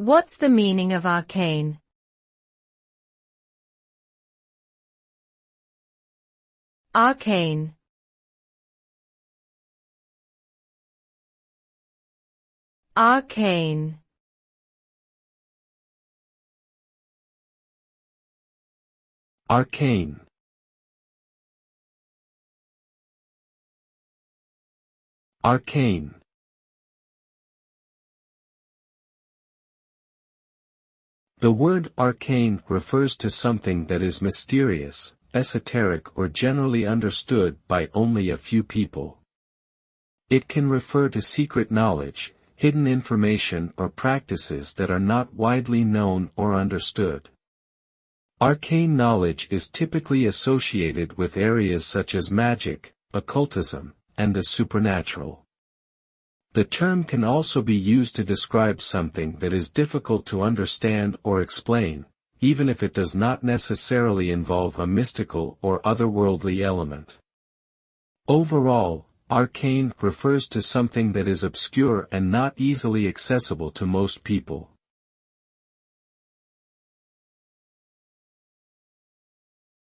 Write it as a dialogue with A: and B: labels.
A: What's the meaning of arcane? Arcane. Arcane.
B: Arcane. Arcane. The word arcane refers to something that is mysterious, esoteric, or generally understood by only a few people. It can refer to secret knowledge, hidden information, or practices that are not widely known or understood. Arcane knowledge is typically associated with areas such as magic, occultism, and the supernatural. The term can also be used to describe something that is difficult to understand or explain, even if it does not necessarily involve a mystical or otherworldly element. Overall, arcane refers to something that is obscure and not easily accessible to most people.